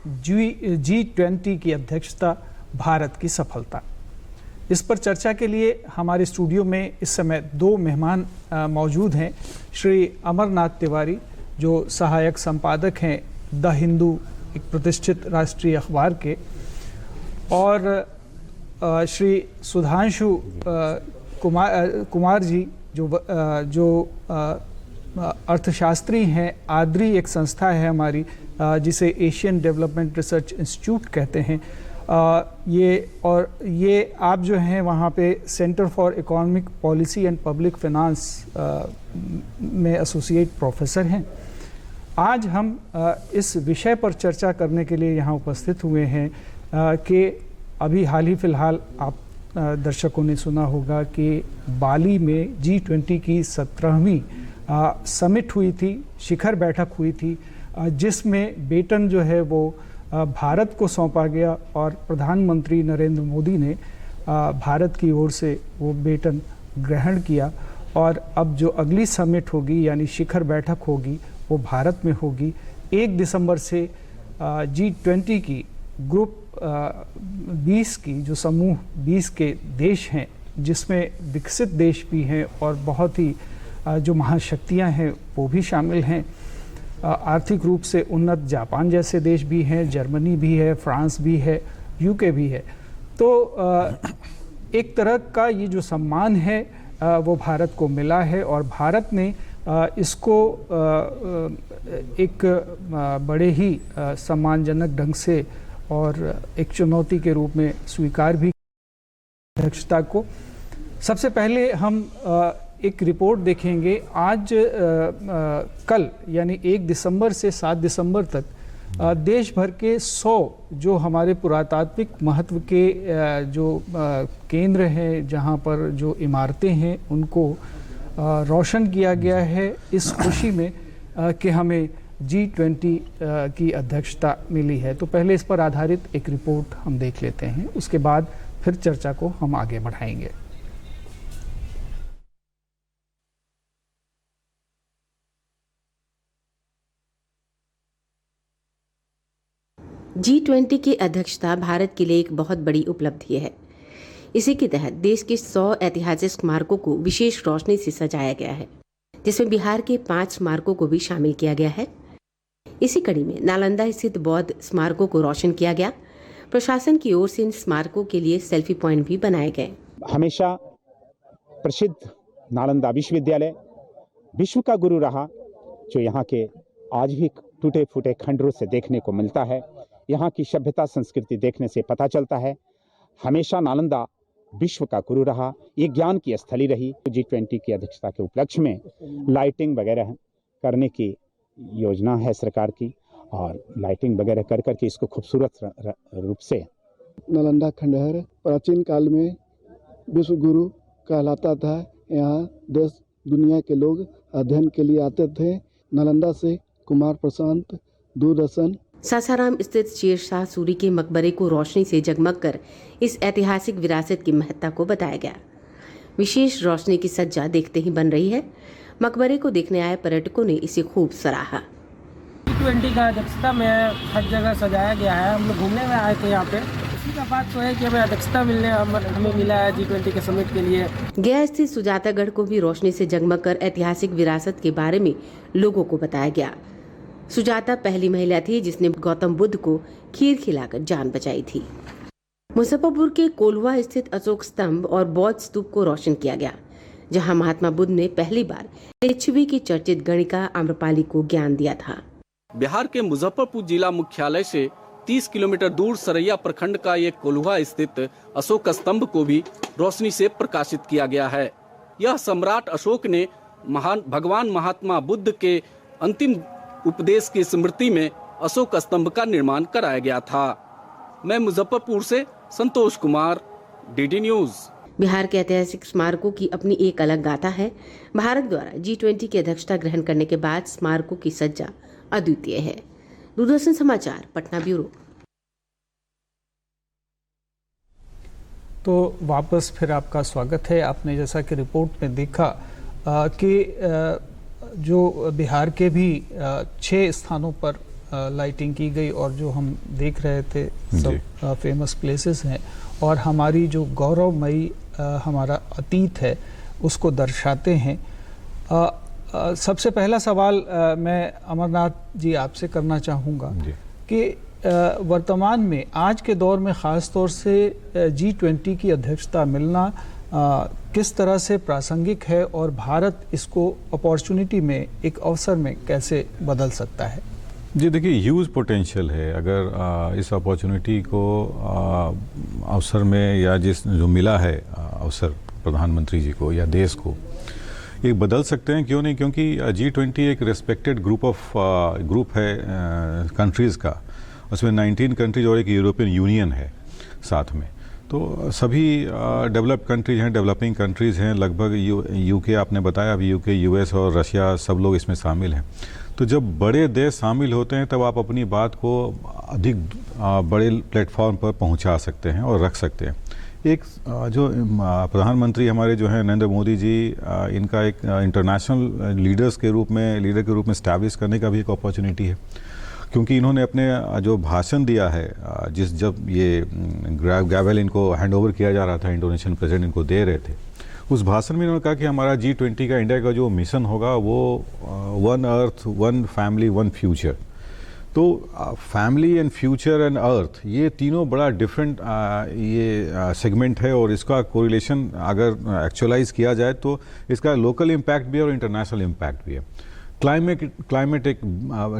G20 की अध्यक्षता भारत की सफलता। इस पर चर्चा के लिए हमारे स्टूडियो में इस समय दो मेहमान मौजूद हैं। श्री अमरनाथ तिवारी जो सहायक संपादक हैं द हिंदू, एक प्रतिष्ठित राष्ट्रीय अखबार के, और श्री सुधांशु कुमार जी जो अर्थशास्त्री हैं। आद्री एक संस्था है हमारी जिसे एशियन डेवलपमेंट रिसर्च इंस्टीट्यूट कहते हैं। ये आप जो हैं वहाँ पे centre for economic policy and public finance में एसोसिएट प्रोफेसर हैं। आज हम इस विषय पर चर्चा करने के लिए यहाँ उपस्थित हुए हैं कि अभी हाल ही फिलहाल आप दर्शकों ने सुना होगा कि बाली में G20 की 17वीं समिट हुई थी, शिखर बैठक हुई थी, जिसमें बेटन जो है वो भारत को सौंपा गया और प्रधानमंत्री नरेंद्र मोदी ने भारत की ओर से वो बेटन ग्रहण किया। और अब जो अगली समिट होगी यानी शिखर बैठक होगी वो भारत में होगी। 1 दिसंबर से G20 की ग्रुप 20 की जो समूह 20 के देश हैं, जिसमें विकसित देश भी हैं और बहुत ही जो महाशक्तियां हैं वो भी शामिल हैं। आर्थिक रूप से उन्नत जापान जैसे देश भी हैं, जर्मनी भी है, फ्रांस भी है, यूके भी है। तो एक तरह का ये जो सम्मान है वो भारत को मिला है और भारत ने इसको एक बड़े ही सम्मानजनक ढंग से और एक चुनौती के रूप में स्वीकार भी अध्यक्षता को। सबसे पहले हम एक रिपोर्ट देखेंगे। आज कल यानी 1 दिसंबर से 7 दिसंबर तक देश भर के 100 जो हमारे पुरातात्विक महत्व के जो केंद्र हैं, जहां पर जो इमारतें हैं, उनको रोशन किया गया है इस खुशी में कि हमें G20 की अध्यक्षता मिली है। तो पहले इस पर आधारित एक रिपोर्ट हम देख लेते हैं, उसके बाद फिर चर्चा को हम आगे बढ़ाएंगे। G20 की अध्यक्षता भारत के लिए एक बहुत बड़ी उपलब्धि है। इसी के तहत देश के 100 ऐतिहासिक स्मारकों को विशेष रोशनी से सजाया गया है, जिसमें बिहार के 5 स्मारकों को भी शामिल किया गया है। इसी कड़ी में नालंदा स्थित बौद्ध स्मारकों को रोशन किया गया। प्रशासन की ओर से इन स्मारकों के लिए सेल्फी पॉइंट भी बनाए गए। हमेशा प्रसिद्ध नालंदा विश्वविद्यालय विश्व का गुरु रहा, जो यहाँ के आज भी टूटे फूटे खंडरों से देखने को मिलता है। यहाँ की सभ्यता संस्कृति देखने से पता चलता है हमेशा नालंदा विश्व का गुरु रहा, ये ज्ञान की स्थली रही। G20 की अध्यक्षता के उपलक्ष्य में लाइटिंग वगैरह करने की योजना है सरकार की, और लाइटिंग वगैरह कर करके इसको खूबसूरत रूप से। नालंदा खंडहर प्राचीन काल में विश्व गुरु कहलाता था। यहाँ देश दुनिया के लोग अध्ययन के लिए आते थे। नालंदा से कुमार प्रशांत, दूरदर्शन। सासाराम स्थित शेरशाह सूरी के मकबरे को रोशनी से जगमग कर इस ऐतिहासिक विरासत की महत्ता को बताया गया। विशेष रोशनी की सज्जा देखते ही बन रही है। मकबरे को देखने आए पर्यटकों ने इसे खूब सराहा। G20 का अध्यक्षता में हर जगह सजाया गया है। हम लोग घूमने में आए थे यहाँ पे, इसी का बात तो है कि हमें अध्यक्षता हमें मिला है G20 के समिट के लिए। गया स्थित सुजातागढ़ को भी रोशनी से जगमग कर ऐतिहासिक विरासत के बारे में लोगों को बताया गया। सुजाता पहली महिला थी जिसने गौतम बुद्ध को खीर खिलाकर जान बचाई थी। मुजफ्फरपुर के कोल्हुआ स्थित अशोक स्तंभ और बौद्ध स्तूप को रोशन किया गया, जहां महात्मा बुद्ध ने पहली बार लिच्छवी की चर्चित गणिका आम्रपाली को ज्ञान दिया था। बिहार के मुजफ्फरपुर जिला मुख्यालय से 30 किलोमीटर दूर सरैया प्रखंड का ये कोल्हुआ स्थित अशोक स्तंभ को भी रोशनी से प्रकाशित किया गया है। यह सम्राट अशोक ने महान भगवान महात्मा बुद्ध के अंतिम उपदेश की स्मृति में अशोक स्तंभ का निर्माण कराया गया था। मैं मुजफ्फरपुर से संतोष कुमार, DD न्यूज। बिहार के ऐतिहासिक स्मारकों की अपनी एक अलग गाथा है। भारत द्वारा G20 की अध्यक्षता ग्रहण करने के बाद स्मारकों की सज्जा अद्वितीय है। दूरदर्शन समाचार पटना ब्यूरो। तो वापस फिर आपका स्वागत है। आपने जैसा कि रिपोर्ट में देखा कि जो बिहार के भी 6 स्थानों पर लाइटिंग की गई और जो हम देख रहे थे सब फेमस प्लेसेस हैं और हमारी जो गौरवमयी हमारा अतीत है उसको दर्शाते हैं। सबसे पहला सवाल मैं अमरनाथ जी आपसे करना चाहूँगा कि वर्तमान में आज के दौर में ख़ास तौर से G20 की अध्यक्षता मिलना किस तरह से प्रासंगिक है और भारत इसको अपॉर्चुनिटी में, एक अवसर में कैसे बदल सकता है? जी देखिए, ह्यूज पोटेंशियल है। अगर इस अपॉर्चुनिटी को अवसर में या जो मिला है अवसर प्रधानमंत्री जी को या देश को, ये बदल सकते हैं, क्यों नहीं? क्योंकि G20 एक रिस्पेक्टेड ग्रुप है कंट्रीज़ का। उसमें 19 कंट्रीज और एक यूरोपियन यूनियन है साथ में। तो सभी डेवलप्ड कंट्रीज हैं, डेवलपिंग कंट्रीज़ हैं लगभग। यूके आपने बताया, अभी यूके, यूएस और रशिया सब लोग इसमें शामिल हैं। तो जब बड़े देश शामिल होते हैं तब आप अपनी बात को अधिक बड़े प्लेटफॉर्म पर पहुंचा सकते हैं और रख सकते हैं। एक जो प्रधानमंत्री हमारे जो हैं नरेंद्र मोदी जी, इनका एक इंटरनेशनल लीडर के रूप में इस्टेब्लिश करने का भी एक अपॉर्चुनिटी है, क्योंकि इन्होंने अपने जो भाषण दिया है, जब ये गैवेल इनको हैंडओवर किया जा रहा था, इंडोनेशियन प्रेसिडेंट इनको दे रहे थे, उस भाषण में इन्होंने कहा कि हमारा G20 का, इंडिया का जो मिशन होगा वो one earth, one family, one future. तो family and future and earth, ये तीनों बड़ा डिफरेंट ये सेगमेंट है और इसका कोरिलेशन अगर एक्चुअलाइज किया जाए तो इसका लोकल इम्पैक्ट भी है और इंटरनेशनल इम्पैक्ट भी है। क्लाइमेट एक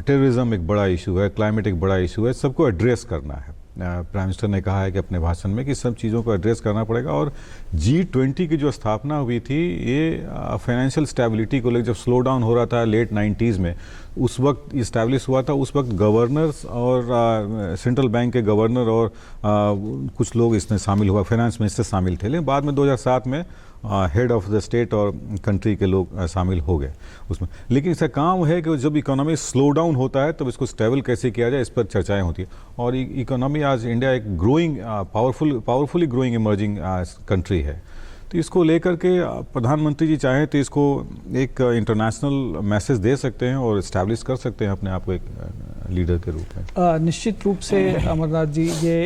टेररिज्म एक बड़ा इशू है, क्लाइमेट एक बड़ा इशू है, सबको एड्रेस करना है। प्राइम मिनिस्टर ने कहा है कि अपने भाषण में कि सब चीज़ों को एड्रेस करना पड़ेगा। और G20 की जो स्थापना हुई थी, ये फाइनेंशियल स्टेबिलिटी को लेकर जब स्लो डाउन हो रहा था लेट 90s में, उस वक्त इस्टेब्लिश हुआ था। उस वक्त गवर्नर्स और सेंट्रल बैंक के गवर्नर और कुछ लोग इसमें शामिल हुआ, फाइनेंस मिनिस्टर शामिल थे। लेकिन बाद में 2007 में हेड ऑफ द स्टेट और कंट्री के लोग शामिल हो गए उसमें। लेकिन इसका काम है कि जब इकोनॉमी स्लो डाउन होता है तब इसको स्टेबल कैसे किया जाए, इस पर चर्चाएं होती है। और इकोनॉमी आज इंडिया एक growing powerfully growing emerging country है। तो इसको लेकर के प्रधानमंत्री जी चाहें तो इसको एक इंटरनेशनल मैसेज दे सकते हैं और इस्टेब्लिश कर सकते हैं अपने आप को एक लीडर के रूप में। निश्चित रूप से अमरनाथ जी, ये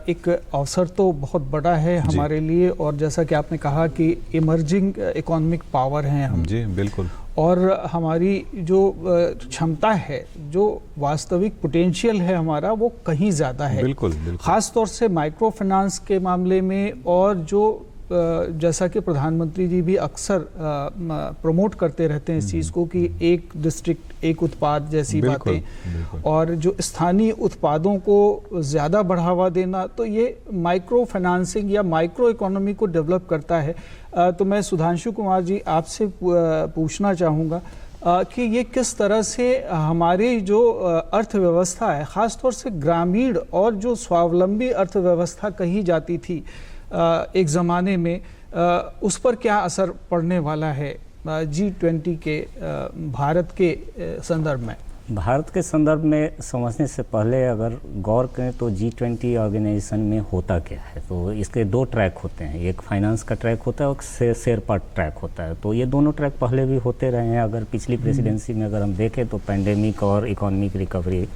एक अवसर तो बहुत बड़ा है हमारे लिए, और जैसा कि आपने कहा कि इमर्जिंग इकोनॉमिक पावर हैं हम। जी बिल्कुल। और हमारी जो क्षमता है, जो वास्तविक पोटेंशियल है हमारा, वो कहीं ज़्यादा है। बिल्कुल। ख़ास तौर से माइक्रो फाइनेंस के मामले में, और जो जैसा कि प्रधानमंत्री जी भी अक्सर प्रमोट करते रहते हैं इस चीज़ को कि एक डिस्ट्रिक्ट एक उत्पाद जैसी बातें, और जो स्थानीय उत्पादों को ज़्यादा बढ़ावा देना, तो ये माइक्रो फाइनेंसिंग या माइक्रो इकोनॉमी को डेवलप करता है। तो मैं सुधांशु कुमार जी आपसे पूछना चाहूँगा कि ये किस तरह से हमारी जो अर्थव्यवस्था है, ख़ास तौर से ग्रामीण और जो स्वावलंबी अर्थव्यवस्था कही जाती थी एक ज़माने में, उस पर क्या असर पड़ने वाला है G20 के भारत के संदर्भ में? भारत के संदर्भ में समझने से पहले अगर गौर करें तो G20 ऑर्गेनाइजेशन में होता क्या है। तो इसके दो ट्रैक होते हैं, एक फाइनेंस का ट्रैक होता है और शेरपा ट्रैक होता है। तो ये दोनों ट्रैक पहले भी होते रहे हैं। अगर पिछली प्रेसिडेंसी में अगर हम देखें तो पैंडेमिक और इकोनॉमिक रिकवरी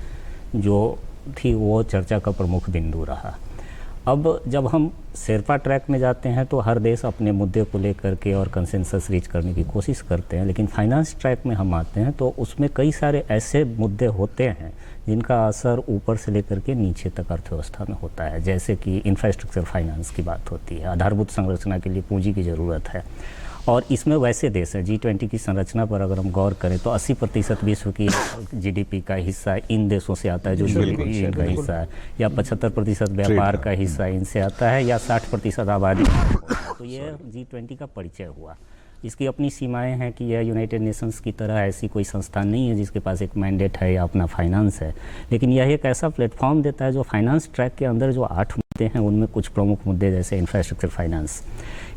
जो थी वो चर्चा का प्रमुख बिंदु रहा। अब जब हम शेरपा ट्रैक में जाते हैं तो हर देश अपने मुद्दे को लेकर के और कंसेंसस रीच करने की कोशिश करते हैं। लेकिन फाइनेंस ट्रैक में हम आते हैं तो उसमें कई सारे ऐसे मुद्दे होते हैं जिनका असर ऊपर से लेकर के नीचे तक अर्थव्यवस्था में होता है। जैसे कि इंफ्रास्ट्रक्चर फाइनेंस की बात होती है, आधारभूत संरचना के लिए पूंजी की ज़रूरत है। और इसमें वैसे देश हैं, G20 की संरचना पर अगर हम गौर करें तो 80% विश्व की GDP का हिस्सा इन देशों से आता है जो इनका हिस्सा है, या 75% व्यापार का हिस्सा इनसे आता है, या 60% आबादी। तो ये G20 का परिचय हुआ। इसकी अपनी सीमाएं हैं कि यह यूनाइटेड नेशंस की तरह ऐसी कोई संस्था नहीं है जिसके पास एक मैंडेट है या अपना फाइनेंस है। लेकिन यह एक ऐसा प्लेटफॉर्म देता है जो फाइनेंस ट्रैक के अंदर जो 8 मुद्दे हैं उनमें कुछ प्रमुख मुद्दे जैसे इंफ्रास्ट्रक्चर फाइनेंस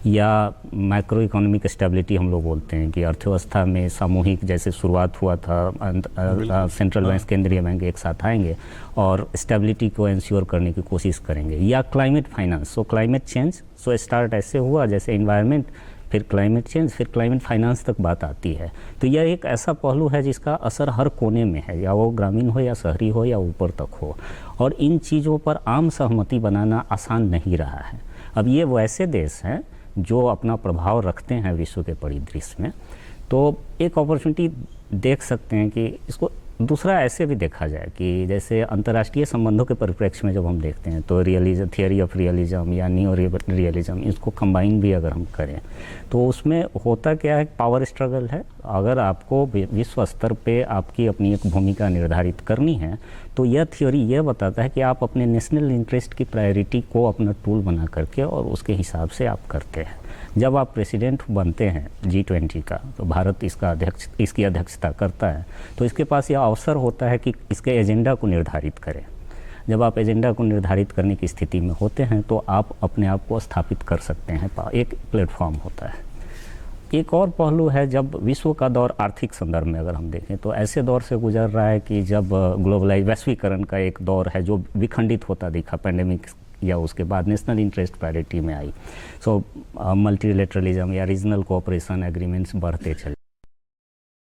या मैक्रो इकोनॉमिक स्टेबिलिटी हम लोग बोलते हैं कि अर्थव्यवस्था में सामूहिक जैसे शुरुआत हुआ था, सेंट्रल बैंक, केंद्रीय बैंक एक साथ आएंगे और स्टेबिलिटी को इंश्योर करने की कोशिश करेंगे। या क्लाइमेट फाइनेंस, सो क्लाइमेट चेंज, सो स्टार्ट ऐसे हुआ जैसे इन्वायरमेंट, फिर क्लाइमेट चेंज, फिर क्लाइमेट फाइनेंस तक बात आती है। तो यह एक ऐसा पहलू है जिसका असर हर कोने में है, या वो ग्रामीण हो या शहरी हो या ऊपर तक हो, और इन चीज़ों पर आम सहमति बनाना आसान नहीं रहा है। अब ये वैसे देश हैं जो अपना प्रभाव रखते हैं विश्व के परिदृश्य में, तो एक अपॉर्चुनिटी देख सकते हैं कि इसको दूसरा ऐसे भी देखा जाए कि जैसे अंतर्राष्ट्रीय संबंधों के परिप्रेक्ष्य में जब हम देखते हैं तो रियलिज्म, थियरी ऑफ रियलिज्म या न्यू रियलिज्म, इसको कंबाइन भी अगर हम करें तो उसमें होता क्या है, पावर स्ट्रगल है। अगर आपको विश्व स्तर पे आपकी अपनी एक भूमिका निर्धारित करनी है तो यह थ्योरी यह बताता है कि आप अपने नेशनल इंटरेस्ट की प्रायोरिटी को अपना टूल बना करके और उसके हिसाब से आप करते हैं। जब आप प्रेसिडेंट बनते हैं G20 का, तो भारत इसकी अध्यक्षता करता है, तो इसके पास यह अवसर होता है कि इसके एजेंडा को निर्धारित करें। जब आप एजेंडा को निर्धारित करने की स्थिति में होते हैं तो आप अपने आप को स्थापित कर सकते हैं, एक प्लेटफॉर्म होता है। एक और पहलू है, जब विश्व का दौर आर्थिक संदर्भ में अगर हम देखें तो ऐसे दौर से गुजर रहा है कि जब वैश्वीकरण का एक दौर है जो विखंडित होता दिखा पैंडेमिक या उसके बाद नेशनल इंटरेस्ट प्रायोरिटी में आई। सो मल्टीलेटरलिज्म या रीजनल कोऑपरेशन एग्रीमेंट्स बढ़ते चले।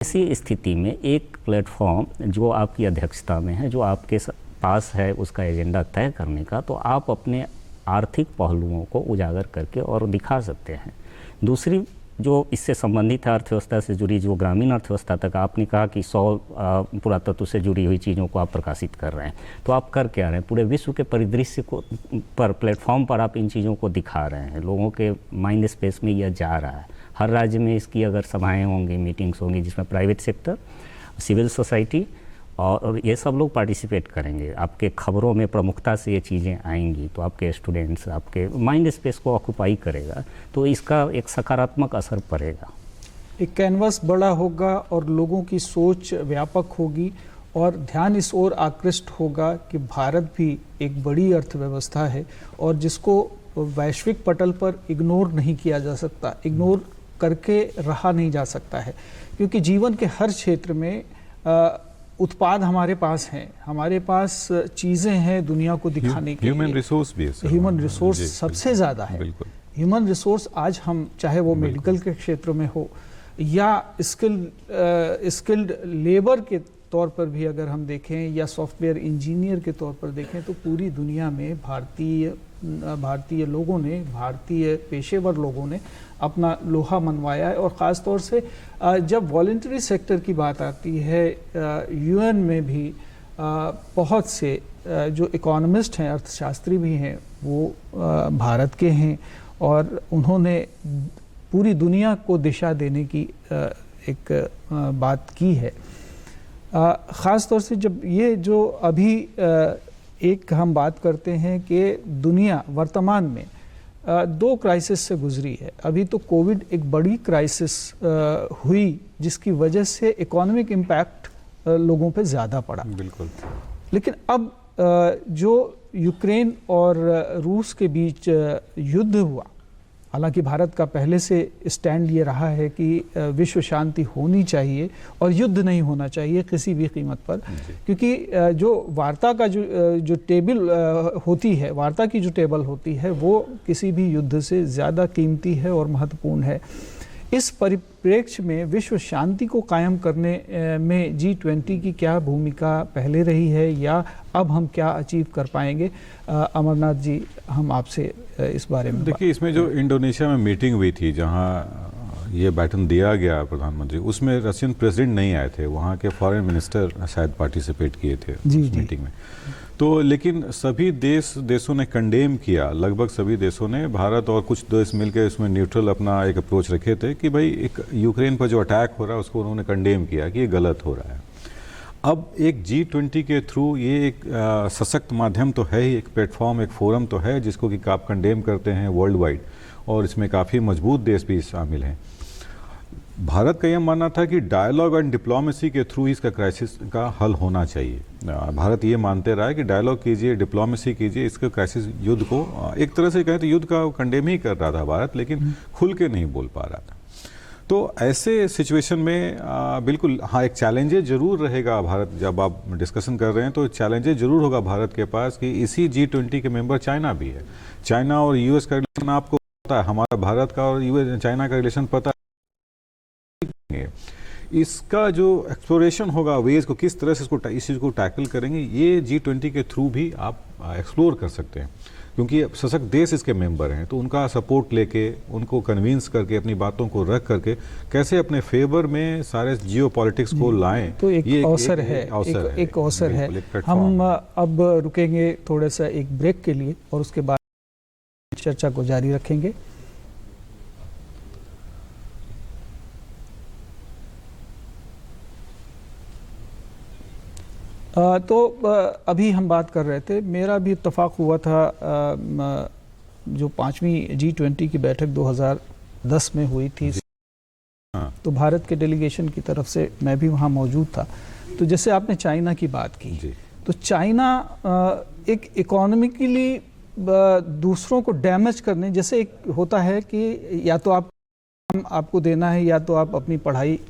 इसी स्थिति में एक प्लेटफॉर्म जो आपकी अध्यक्षता में है, जो आपके पास है उसका एजेंडा तय करने का, तो आप अपने आर्थिक पहलुओं को उजागर करके और दिखा सकते हैं। दूसरी जो इससे संबंधित है अर्थव्यवस्था से जुड़ी, जो ग्रामीण अर्थव्यवस्था तक, आपने कहा कि 100 पुरातत्व से जुड़ी हुई चीज़ों को आप प्रकाशित कर रहे हैं, तो आप कर क्या रहे हैं, पूरे विश्व के परिदृश्य को पर प्लेटफॉर्म पर आप इन चीज़ों को दिखा रहे हैं। लोगों के माइंड स्पेस में यह जा रहा है। हर राज्य में इसकी अगर सभाएँ होंगी, मीटिंग्स होंगी जिसमें प्राइवेट सेक्टर, सिविल सोसाइटी और ये सब लोग पार्टिसिपेट करेंगे, आपके खबरों में प्रमुखता से ये चीज़ें आएंगी, तो आपके स्टूडेंट्स आपके माइंड स्पेस को ऑक्यूपाई करेगा, तो इसका एक सकारात्मक असर पड़ेगा। एक कैनवास बड़ा होगा और लोगों की सोच व्यापक होगी और ध्यान इस ओर आकृष्ट होगा कि भारत भी एक बड़ी अर्थव्यवस्था है और जिसको वैश्विक पटल पर इग्नोर नहीं किया जा सकता, इग्नोर करके रहा नहीं जा सकता है, क्योंकि जीवन के हर क्षेत्र में उत्पाद हमारे पास हैं, हमारे पास चीज़ें हैं दुनिया को दिखाने के लिए। ह्यूमन रिसोर्स भी है, ह्यूमन रिसोर्स सबसे ज़्यादा है। बिल्कुल। ह्यूमन रिसोर्स आज हम चाहे वो मेडिकल के क्षेत्र में हो या स्किल्ड लेबर के तौर पर भी अगर हम देखें या सॉफ्टवेयर इंजीनियर के तौर पर देखें, तो पूरी दुनिया में भारतीय लोगों ने, भारतीय पेशेवर लोगों ने अपना लोहा मनवाया है। और ख़ास तौर से जब वॉलंटरी सेक्टर की बात आती है, यूएन में भी बहुत से जो इकोनॉमिस्ट हैं, अर्थशास्त्री भी हैं, वो भारत के हैं और उन्होंने पूरी दुनिया को दिशा देने की एक बात की है। ख़ास तौर से जब ये जो अभी एक हम बात करते हैं कि दुनिया वर्तमान में 2 क्राइसिस से गुजरी है। अभी तो कोविड एक बड़ी क्राइसिस हुई जिसकी वजह से इकोनॉमिक इम्पैक्ट लोगों पे ज़्यादा पड़ा। बिल्कुल। लेकिन अब जो यूक्रेन और रूस के बीच युद्ध हुआ, हालांकि भारत का पहले से स्टैंड ये रहा है कि विश्व शांति होनी चाहिए और युद्ध नहीं होना चाहिए किसी भी कीमत पर, क्योंकि जो वार्ता का जो टेबल होती है, वार्ता की जो टेबल होती है, वो किसी भी युद्ध से ज़्यादा कीमती है और महत्वपूर्ण है। इस परिप्रेक्ष्य में विश्व शांति को कायम करने में G20 की क्या भूमिका पहले रही है या अब हम क्या अचीव कर पाएंगे? अमरनाथ जी, हम आपसे इस बारे में देखिए, इसमें जो इंडोनेशिया में मीटिंग हुई थी जहां ये बैटन दिया गया प्रधानमंत्री, उसमें रशियन प्रेसिडेंट नहीं आए थे, वहाँ के फॉरेन मिनिस्टर शायद पार्टिसिपेट किए थे उस मीटिंग में। तो लेकिन सभी देशों ने कंडेम किया, लगभग सभी देशों ने, भारत और कुछ देश मिलकर इसमें न्यूट्रल अपना एक अप्रोच रखे थे कि भाई एक यूक्रेन पर जो अटैक हो रहा है उसको उन्होंने कंडेम किया कि ये गलत हो रहा है। अब एक G20 के थ्रू ये एक सशक्त माध्यम तो है ही, एक प्लेटफॉर्म, एक फोरम तो है जिसको कि आप कंडेम करते हैं वर्ल्ड वाइड, और इसमें काफ़ी मजबूत देश भी शामिल हैं। भारत का यह मानना था कि डायलॉग एंड डिप्लोमेसी के थ्रू इसका क्राइसिस का हल होना चाहिए। भारत ये मानते रहा है कि डायलॉग कीजिए, डिप्लोमेसी कीजिए, इसके क्राइसिस युद्ध को एक तरह से कहें तो युद्ध का कंडेम ही कर रहा था भारत, लेकिन खुल के नहीं बोल पा रहा था। तो ऐसे सिचुएशन में बिल्कुल हाँ, एक चैलेंजेस जरूर रहेगा भारत, जब आप डिस्कशन कर रहे हैं तो चैलेंजेस जरूर होगा भारत के पास कि इसी G20 के मेंबर चाइना भी है। चाइना और US का रिलेशन आपको है, हमारा भारत का और यूएस चाइना का रिलेशन पता है। इसका जो एक्सप्लोरेशन होगा वेज को किस तरह से इस चीज़ को टैकल करेंगे, ये G20 के थ्रू भी आप एक्सप्लोर कर सकते हैं, क्योंकि सशक्त देश इसके मेंबर हैं, तो उनका सपोर्ट लेके, उनको कन्विंस करके, अपनी बातों को रख करके कैसे अपने फेवर में सारे जियो पॉलिटिक्स को लाएं, तो एक ये अवसर है, एक अवसर है। हम अब रुकेंगे थोड़ा सा एक ब्रेक के लिए और उसके बाद चर्चा को जारी रखेंगे। तो अभी हम बात कर रहे थे, मेरा भी इत्तेफाक हुआ था जो 5वीं G20 की बैठक 2010 में हुई थी, तो भारत के डेलीगेशन की तरफ से मैं भी वहाँ मौजूद था। तो जैसे आपने चाइना की बात की, तो चाइना एक इकोनॉमिकली दूसरों को डैमेज करने, जैसे एक होता है कि या तो आपको देना है या तो आप अपनी पढ़ाई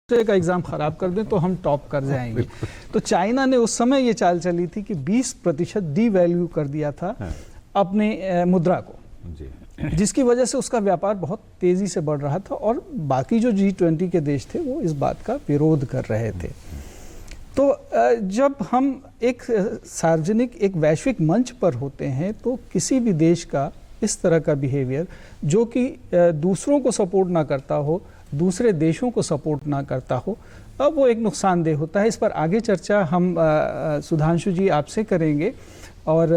का एग्जाम खराब कर दें तो हम टॉप कर जाएंगे। तो चाइना ने उस समय ये चाल चली थी कि 20% डीवैल्यू कर दिया था अपने मुद्रा को, जिसकी वजह से उसका व्यापार बहुत तेजी से बढ़ रहा था और बाकी जो G20 के देश थे वो इस बात का विरोध कर रहे थे। तो जब हम एक सार्वजनिक, एक वैश्विक मंच पर होते हैं तो किसी भी देश का इस तरह का बिहेवियर जो कि दूसरों को सपोर्ट ना करता हो, दूसरे देशों को सपोर्ट ना करता हो, अब वो एक नुकसानदेह होता है। इस पर आगे चर्चा हम सुधांशु जी आपसे करेंगे और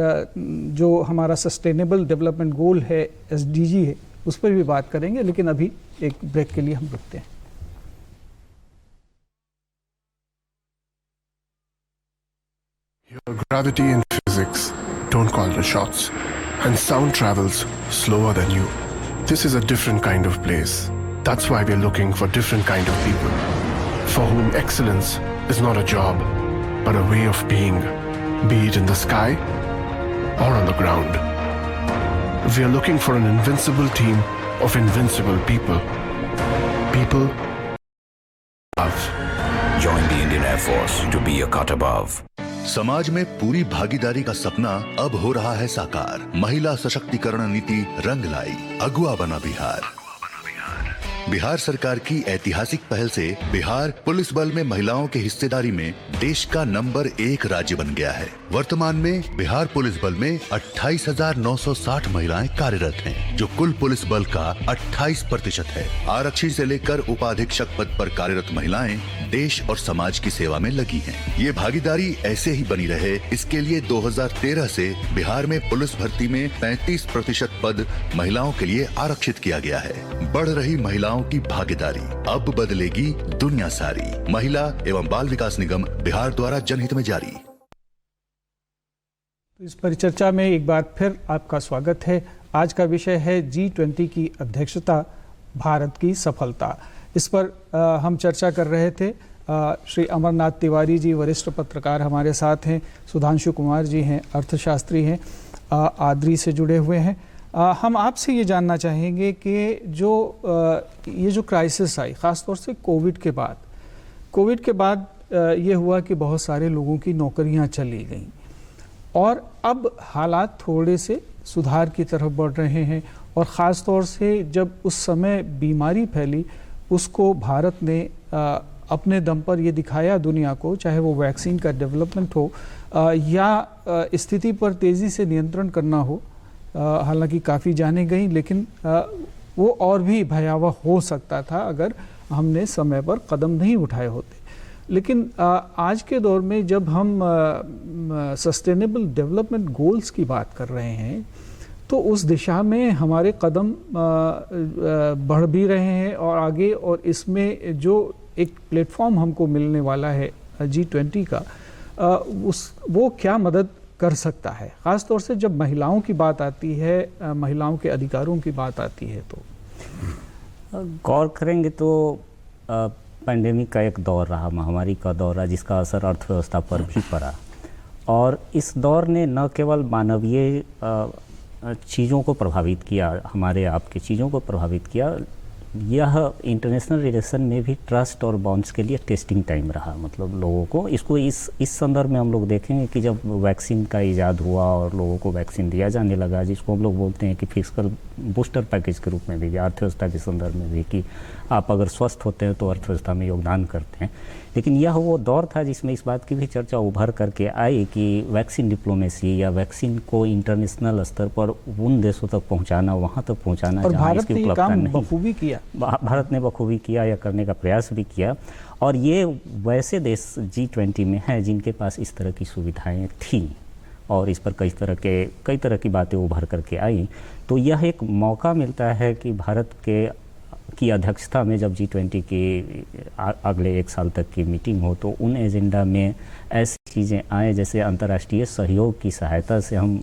जो हमारा सस्टेनेबल डेवलपमेंट गोल है, SDG है, उस पर भी बात करेंगे, लेकिन अभी एक ब्रेक के लिए हम रुकते हैं। Your gravity and physics don't call the shots, and sound travels slower than you. This is a different kind of place. That's why we're looking for different kind of people, for whom excellence is not a job, but a way of being, be it in the sky or on the ground. We are looking for an invincible team of invincible people. People love. Join the Indian Air Force to be a cut above. समाज में पूरी भागीदारी का सपना अब हो रहा है साकार। महिला सशक्तिकरण नीति रंग लाई, अगुआ बना बिहार। बिहार सरकार की ऐतिहासिक पहल से बिहार पुलिस बल में महिलाओं की हिस्सेदारी में देश का नंबर 1 राज्य बन गया है। वर्तमान में बिहार पुलिस बल में 28,960 महिलाएं कार्यरत हैं, जो कुल पुलिस बल का 28% है। आरक्षी से लेकर उपाधीक्षक पद पर कार्यरत महिलाएं देश और समाज की सेवा में लगी हैं। ये भागीदारी ऐसे ही बनी रहे, इसके लिए 2013 से बिहार में पुलिस भर्ती में 35% पद महिलाओं के लिए आरक्षित किया गया है। बढ़ रही महिलाओं की भागीदारी, अब बदलेगी दुनिया सारी। महिला एवं बाल विकास निगम बिहार द्वारा जनहित में जारी। तो इस परिचर्चा में एक बार फिर आपका स्वागत है। आज का विषय है G20 की अध्यक्षता, भारत की सफलता। इस पर हम चर्चा कर रहे थे। श्री अमरनाथ तिवारी जी वरिष्ठ पत्रकार हमारे साथ हैं, सुधांशु कुमार जी हैं, अर्थशास्त्री हैं, आद्री से जुड़े हुए हैं। हम आपसे ये जानना चाहेंगे कि ये जो क्राइसिस आई, ख़ासतौर से कोविड के बाद ये हुआ कि बहुत सारे लोगों की नौकरियां चली गईं और अब हालात थोड़े से सुधार की तरफ बढ़ रहे हैं, और ख़ास तौर से जब उस समय बीमारी फैली उसको भारत ने अपने दम पर ये दिखाया दुनिया को, चाहे वो वैक्सीन का डेवलपमेंट हो या स्थिति पर तेज़ी से नियंत्रण करना हो। हालांकि काफ़ी जाने गई, लेकिन वो और भी भयावह हो सकता था अगर हमने समय पर कदम नहीं उठाए होते। लेकिन आज के दौर में जब हम सस्टेनेबल डेवलपमेंट गोल्स की बात कर रहे हैं तो उस दिशा में हमारे कदम बढ़ भी रहे हैं और आगे, और इसमें जो एक प्लेटफॉर्म हमको मिलने वाला है G20 का, वो क्या मदद कर सकता है, ख़ास तौर से जब महिलाओं की बात आती है, महिलाओं के अधिकारों की बात आती है। तो गौर करेंगे तो पैंडेमिक का एक दौर रहा, महामारी का दौर रहा, जिसका असर अर्थव्यवस्था पर भी पड़ा, और इस दौर ने न केवल मानवीय चीज़ों को प्रभावित किया, हमारे आपकी चीज़ों को प्रभावित किया, यह इंटरनेशनल रिलेशन में भी ट्रस्ट और बॉन्ड्स के लिए टेस्टिंग टाइम रहा। मतलब लोगों को इसको इस संदर्भ में हम लोग देखेंगे कि जब वैक्सीन का इजाद हुआ और लोगों को वैक्सीन दिया जाने लगा, जिसको हम लोग बोलते हैं कि फिजिकल बूस्टर पैकेज के रूप में भी, अर्थव्यवस्था के संदर्भ में भी, कि आप अगर स्वस्थ होते हैं तो अर्थव्यवस्था में योगदान करते हैं। लेकिन यह वो दौर था जिसमें इस बात की भी चर्चा उभर करके आई कि वैक्सीन डिप्लोमेसी या वैक्सीन को इंटरनेशनल स्तर पर उन देशों तक पहुंचाना, वहां तक पहुंचाना और जहां भारत इसकी ने ये उपलब्धता काम नहीं। बखूबी किया। भारत ने बखूबी किया या करने का प्रयास भी किया, और ये वैसे देश G20 में हैं जिनके पास इस तरह की सुविधाएं थीं और इस पर कई तरह की बातें उभर करके आई। तो यह एक मौका मिलता है कि भारत की अध्यक्षता में जब G20 की अगले 1 साल तक की मीटिंग हो तो उन एजेंडा में ऐसी चीज़ें आए जैसे अंतर्राष्ट्रीय सहयोग की सहायता से हम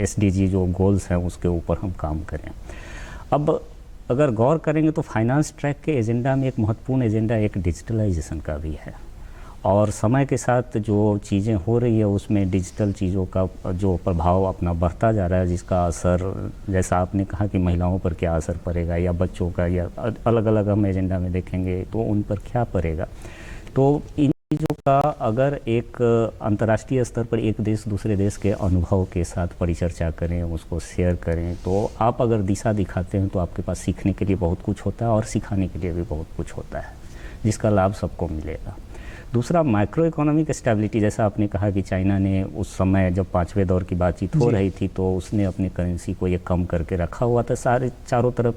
SDG जो गोल्स हैं उसके ऊपर हम काम करें। अब अगर गौर करेंगे तो फाइनेंस ट्रैक के एजेंडा में एक महत्वपूर्ण एजेंडा एक डिजिटलाइजेशन का भी है, और समय के साथ जो चीज़ें हो रही है उसमें डिजिटल चीज़ों का जो प्रभाव अपना बढ़ता जा रहा है, जिसका असर, जैसा आपने कहा कि महिलाओं पर क्या असर पड़ेगा या बच्चों का, या अलग अलग हम एजेंडा में देखेंगे तो उन पर क्या पड़ेगा। तो इन चीज़ों का अगर एक अंतर्राष्ट्रीय स्तर पर एक देश दूसरे देश के अनुभव के साथ परिचर्चा करें, उसको शेयर करें, तो आप अगर दिशा दिखाते हैं तो आपके पास सीखने के लिए बहुत कुछ होता है और सिखाने के लिए भी बहुत कुछ होता है, जिसका लाभ सबको मिलेगा। दूसरा, माइक्रो इकोनॉमिक स्टेबिलिटी, जैसा आपने कहा कि चाइना ने उस समय जब 5वें दौर की बातचीत हो रही थी तो उसने अपनी करेंसी को ये कम करके रखा हुआ था, चारों तरफ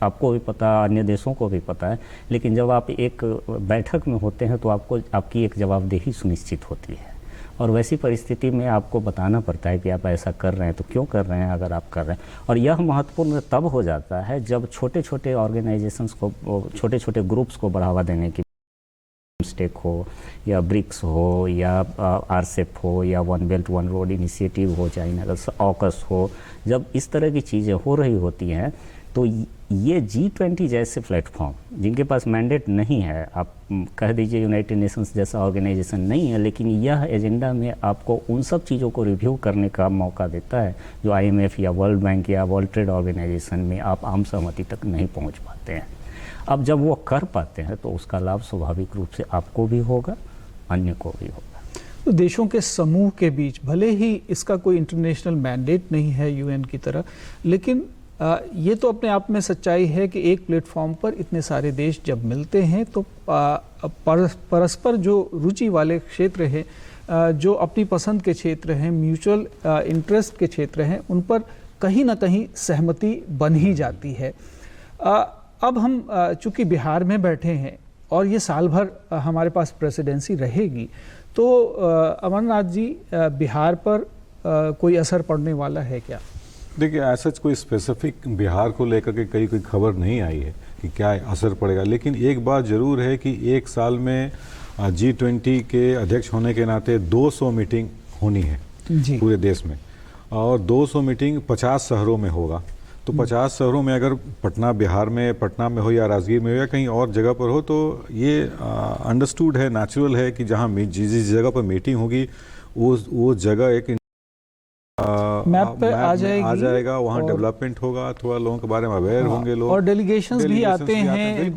आपको भी पता, अन्य देशों को भी पता है। लेकिन जब आप एक बैठक में होते हैं तो आपकी एक जवाबदेही सुनिश्चित होती है, और वैसी परिस्थिति में आपको बताना पड़ता है कि आप ऐसा कर रहे हैं तो क्यों कर रहे हैं अगर आप कर रहे हैं। और यह महत्वपूर्ण तब हो जाता है जब छोटे छोटे ऑर्गेनाइजेशंस को, छोटे छोटे ग्रुप्स को बढ़ावा देने की, स्टेक हो या ब्रिक्स हो या RCEP हो या one belt one road initiative हो, चाइना का ऑकस हो, जब इस तरह की चीज़ें हो रही होती हैं तो ये G20 जैसे प्लेटफॉर्म जिनके पास मैंडेट नहीं है, आप कह दीजिए यूनाइटेड नेशंस जैसा ऑर्गेनाइजेशन नहीं है, लेकिन यह एजेंडा में आपको उन सब चीज़ों को रिव्यू करने का मौका देता है जो IMF या वर्ल्ड बैंक या वर्ल्ड ट्रेड ऑर्गेनाइजेशन में आप आम सहमति तक नहीं पहुँच पाते हैं। अब जब वो कर पाते हैं तो उसका लाभ स्वाभाविक रूप से आपको भी होगा, अन्य को भी होगा। तो देशों के समूह के बीच भले ही इसका कोई इंटरनेशनल मैंडेट नहीं है UN की तरह, लेकिन ये तो अपने आप में सच्चाई है कि एक प्लेटफॉर्म पर इतने सारे देश जब मिलते हैं तो परस्पर जो रुचि वाले क्षेत्र हैं, जो अपनी पसंद के क्षेत्र हैं, म्यूचुअल इंटरेस्ट के क्षेत्र हैं, उन पर कहीं ना कहीं सहमति बन ही जाती है। अब हम चूंकि बिहार में बैठे हैं और ये साल भर हमारे पास प्रेसिडेंसी रहेगी, तो अमरनाथ जी, बिहार पर कोई असर पड़ने वाला है क्या? देखिए, ऐसा कोई स्पेसिफिक बिहार को लेकर के कोई खबर नहीं आई है कि क्या असर पड़ेगा, लेकिन एक बात ज़रूर है कि 1 साल में G20 के अध्यक्ष होने के नाते 200 मीटिंग होनी है पूरे देश में, और 200 मीटिंग 50 शहरों में होगा। तो 50 शहरों में अगर बिहार में पटना में हो या राजगीर में हो या कहीं और जगह पर हो, तो ये अंडरस्टूड है, नेचुरल है कि जहाँ जिस जगह पर मीटिंग होगी वो जगह एक मैप पे आ जाएगा, वहाँ डेवलपमेंट होगा, थोड़ा लोगों के बारे में अवेयर होंगे लोग, और डेलीगेशंस भी आते हैं,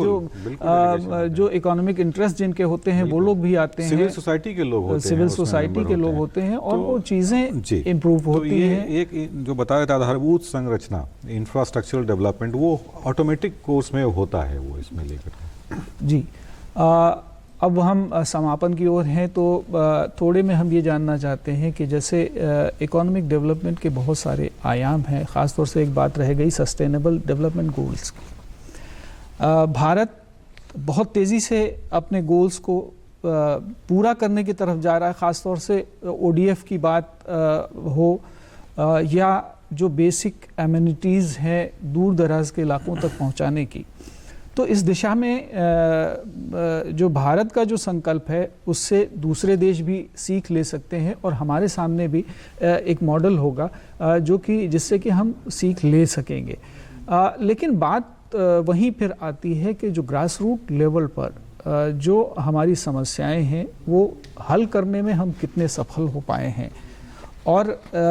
जो इकोनॉमिक इंटरेस्ट जिनके होते हैं वो लोग भी आते हैं, सिविल सोसाइटी के लोग होते हैं, सिविल सोसाइटी के लोग होते हैं, और वो चीज़ें इम्प्रूव होती हैं। एक जो बता रहे थे आधारभूत संरचना, इंफ्रास्ट्रक्चरल डेवलपमेंट, वो ऑटोमेटिक कोर्स में होता है, वो इसमें लेकर जी। अब हम समापन की ओर हैं, तो थोड़े में हम ये जानना चाहते हैं कि जैसे इकोनॉमिक डेवलपमेंट के बहुत सारे आयाम हैं, ख़ासतौर से एक बात रह गई सस्टेनेबल डेवलपमेंट गोल्स की। भारत बहुत तेज़ी से अपने गोल्स को पूरा करने की तरफ जा रहा है, ख़ासतौर से ODF की बात हो या जो बेसिक एमिनिटीज़ हैं दूर दराज के इलाकों तक पहुंचाने की। तो इस दिशा में जो भारत का जो संकल्प है उससे दूसरे देश भी सीख ले सकते हैं, और हमारे सामने भी एक मॉडल होगा जो कि जिससे कि हम सीख ले सकेंगे। लेकिन बात वहीं फिर आती है कि जो ग्रास रूट लेवल पर जो हमारी समस्याएं हैं वो हल करने में हम कितने सफल हो पाए हैं, और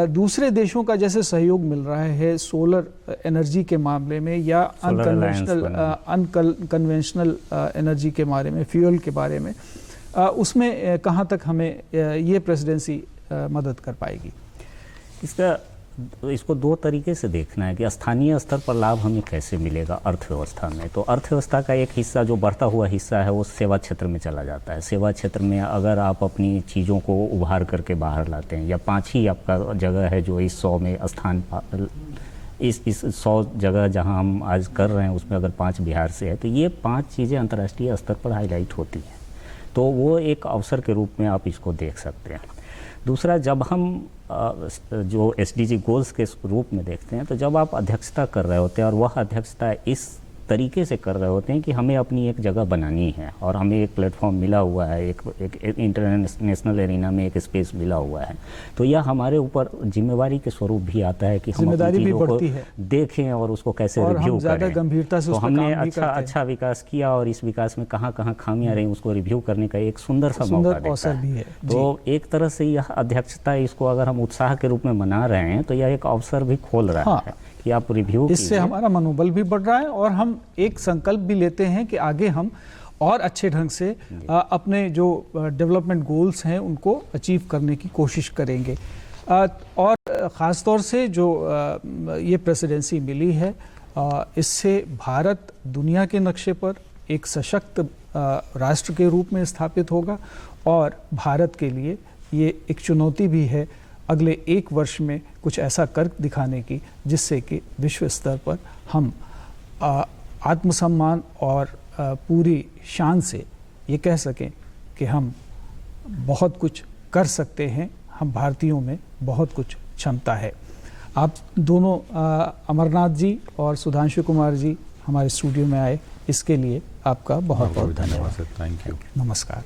दूसरे देशों का जैसे सहयोग मिल रहा है सोलर एनर्जी के मामले में या अनकन्वेंशनल एनर्जी के बारे में, फ्यूल के बारे में, उसमें कहाँ तक हमें ये प्रेसिडेंसी मदद कर पाएगी? इसका इसको दो तरीके से देखना है कि स्थानीय स्तर पर लाभ हमें कैसे मिलेगा अर्थव्यवस्था में। तो अर्थव्यवस्था का एक हिस्सा जो बढ़ता हुआ हिस्सा है वो सेवा क्षेत्र में चला जाता है। सेवा क्षेत्र में अगर आप अपनी चीज़ों को उभार करके बाहर लाते हैं, या 5 ही आपका जगह है जो इस 100 में स्थान, इस 100 जगह जहां हम आज कर रहे हैं उसमें अगर 5 बिहार से है, तो ये 5 चीज़ें अंतर्राष्ट्रीय स्तर पर हाईलाइट होती हैं। तो वो एक अवसर के रूप में आप इसको देख सकते हैं। दूसरा, जब हम जो SDG गोल्स के रूप में देखते हैं, तो जब आप अध्यक्षता कर रहे होते हैं और वह अध्यक्षता इस तरीके से कर रहे होते हैं कि हमें अपनी एक जगह बनानी है और हमें एक प्लेटफॉर्म मिला हुआ है, एक इंटरनेशनल एरिना में एक स्पेस मिला हुआ है, तो यह हमारे ऊपर जिम्मेवारी के स्वरूप भी आता है कि हम अपनी चीज़ों को देखें और उसको कैसे रिव्यू करें। गंभीरता से तो हमने अच्छा विकास किया और इस विकास में कहाँ खामियां रही उसको रिव्यू करने का एक सुंदर सा मौका देता है। तो एक तरह से यह अध्यक्षता, इसको अगर हम उत्साह के रूप में मना रहे हैं तो यह एक अवसर भी खोल रहा है कि आप रिव्यू, इससे हमारा मनोबल भी बढ़ रहा है और हम एक संकल्प भी लेते हैं कि आगे हम और अच्छे ढंग से अपने जो डेवलपमेंट गोल्स हैं उनको अचीव करने की कोशिश करेंगे। और ख़ास तौर से जो ये प्रेसिडेंसी मिली है, इससे भारत दुनिया के नक्शे पर एक सशक्त राष्ट्र के रूप में स्थापित होगा और भारत के लिए ये एक चुनौती भी है अगले 1 वर्ष में कुछ ऐसा कर दिखाने की जिससे कि विश्व स्तर पर हम आत्मसम्मान और पूरी शान से ये कह सकें कि हम बहुत कुछ कर सकते हैं, हम भारतीयों में बहुत कुछ क्षमता है। आप दोनों अमरनाथ जी और सुधांशु कुमार जी हमारे स्टूडियो में आए, इसके लिए आपका बहुत बहुत धन्यवाद। Thank you. नमस्कार।